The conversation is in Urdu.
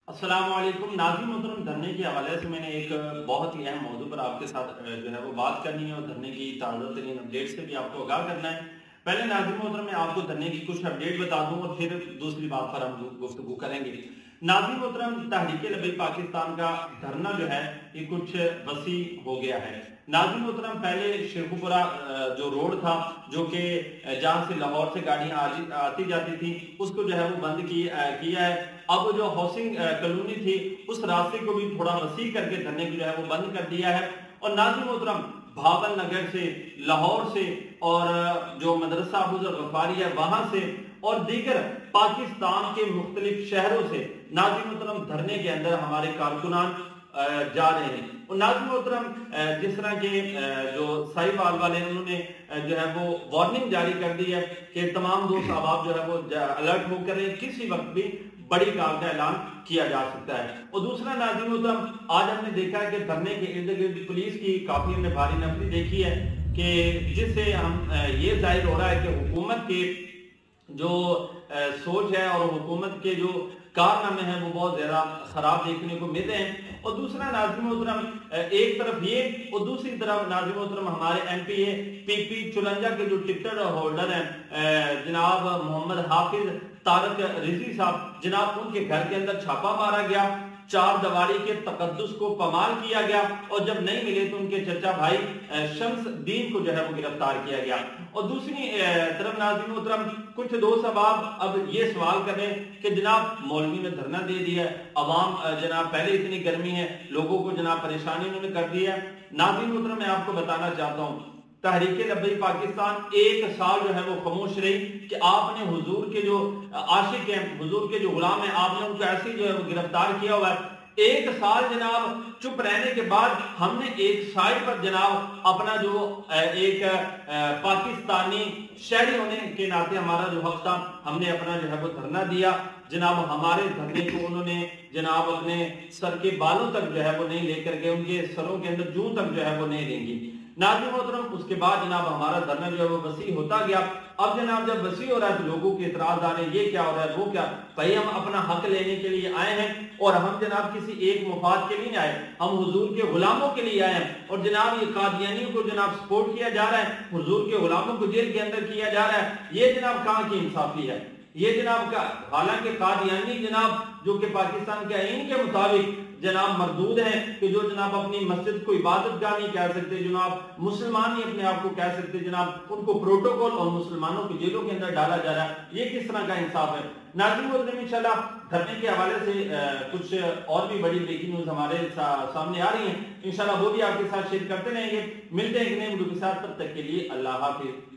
السلام علیکم ناظرین محترم، دھرنے کے حوالے سے میں نے ایک بہت ہی اہم موضوع پر آپ کے ساتھ جو ہے وہ بات کرنی ہے اور دھرنے کی تازہ ترین اپڈیٹ سے بھی آپ کو آگاہ کرنا ہے۔ پہلے ناظرین محترم میں آپ کو دھرنے کی کچھ اپڈیٹ بتا دوں اور پھر دوسری بات پر ہم گفتگو کریں گے۔ ناظرین محترم، تحریک لبیک پاکستان کا دھرنا جو ہے یہ کچھ وسیع ہو گیا ہے۔ ناظرین محترم، پہلے شیخوپورہ جو روڈ تھا، جو کہ جہاں سے لاہور سے گاڑیاں آتی جاتی تھی، اس کو جو ہے وہ بند کیا ہے۔ اب جو ہاؤسنگ کالونی تھی اس راستے کو بھی تھوڑا وسیع کر کے دھرنے کو جو ہے وہ بند کر دیا ہے۔ اور ناظرین محترم، بھاول نگر سے، لاہور سے اور جو مدرسہ ابو ذر غفاری ہے وہاں سے اور دیگر پاکستان کے مختلف شہروں سے ناظرین محترم دھرنے کے اندر ہمارے کارکنان جا رہے ہیں۔ اور ناظرین محترم، جس طرح کے جو سائیوال والے انہوں نے جو ہے وہ وارننگ جاری کر دی ہے کہ تمام دوست احباب جو ہے وہ الرٹ ہو کر کسی وقت بھی بڑی کال کا اعلان کیا جا سکتا ہے۔ اور دوسرا ناظرین محترم، آج ہم نے دیکھا ہے کہ دھرنے کے ارد گرد پولیس کی کافی ہم نے بھاری نفری دیکھی ہے، کہ جس سے ہم یہ ظاہر ہو رہا ہے کہ حکومت کے جو سوچ ہے اور حکومت کے جو کارنامے ہیں وہ بہت زیادہ خراب دیکھنے کو مل رہے ہیں۔ اور دوسرا ناظرین محترم، ایک طرف یہ اور دوسری طرف ناظرین محترم ہمارے ایم پی اے پی پی چلنجا کے جو ٹکٹ ہولڈر ہیں جناب محمد حافظ طارق رضوی صاحب، جناب ان کے گھر کے اندر چھاپا مارا گیا، چار دیواری کے تقدس کو پامال کیا گیا اور جب نہیں ملے تو ان کے چچا بھائی شمس دین کو جو ہے وہ گرفتار کیا گیا۔ اور دوسری طرف ناظرین محترم، کچھ دوست احباب اب یہ سوال کر رہے ہیں کہ جناب مولوی نے دھرنا دے دیا ہے، عوام جناب پہلے اتنی گرمی ہے، لوگوں کو جناب پریشانی انہوں نے کر دی ہے۔ ناظرین محترم، میں آپ کو بتانا چاہتا ہوں، تحریک لبیک پاکستان ایک سال جو ہے وہ خاموش رہی کہ آپ نے حضور کے جو عاشق ہیں، حضور کے جو غلام ہیں، آپ نے ان کو ایسے جو ہے وہ گرفتار کیا ہوا ہے۔ ایک سال جناب چپ رہنے کے بعد ہم نے ایک سائٹ پر جناب اپنا جو ایک پاکستانی شہری ہونے کے ناطے ہمارا جو حق تھا، ہم نے اپنا جو ہے وہ دھرنا دیا۔ جناب ہمارے دھرنے کو انہوں نے جناب اپنے سر کے بالوں تک جو ہے وہ نہیں لے کر گئے، ان کے سروں کے اندر جوں تک جو ہے وہ نہیں لیں گی۔ ناظرین محترم، اس کے بعد جناب ہمارا دھرنا جو ہے وہ وسیع ہوتا گیا۔ اب جناب جب وسیع ہو رہا ہے تو لوگوں کے اعتراض آ رہے ہیں، یہ کیا ہو رہا ہے، وہ کیا، بھائی ہم اپنا حق لینے کے لیے آئے ہیں اور ہم جناب کسی ایک مفاد کے لیے نہیں آئے، ہم حضور کے غلاموں کے لیے آئے ہیں۔ اور جناب یہ قادیانیوں کو جناب سپورٹ کیا جا رہا ہے، حضور کے غلاموں کو جیل کے اندر کیا جا رہا ہے، یہ جناب کہاں کی انصافی ہے؟ یہ جناب کا حالانکہ قادیانی جناب جو کہ پاکستان کے آئین کے مطابق جناب مردود ہیں، کہ جو جناب اپنی مسجد کو عبادت گاہ نہیں کہہ سکتے، جناب مسلمان نہیں اپنے آپ کو کہہ سکتے، جناب ان کو پروٹوکول اور مسلمانوں کو جیلوں کے اندر ڈالا جا رہا ہے، یہ کس طرح کا انصاف ہے؟ ناظرین محترم، انشاءاللہ دھرنے کے حوالے سے کچھ اور بھی بڑی بریکنگ نیوز ہمارے سامنے آ رہی ہیں، انشاءاللہ وہ بھی آپ کے ساتھ شیئر کرتے رہیں گے۔ ملتے ہیں ایک نئے ویڈیو کے ساتھ، تب تک کے لیے اللہ حافظ۔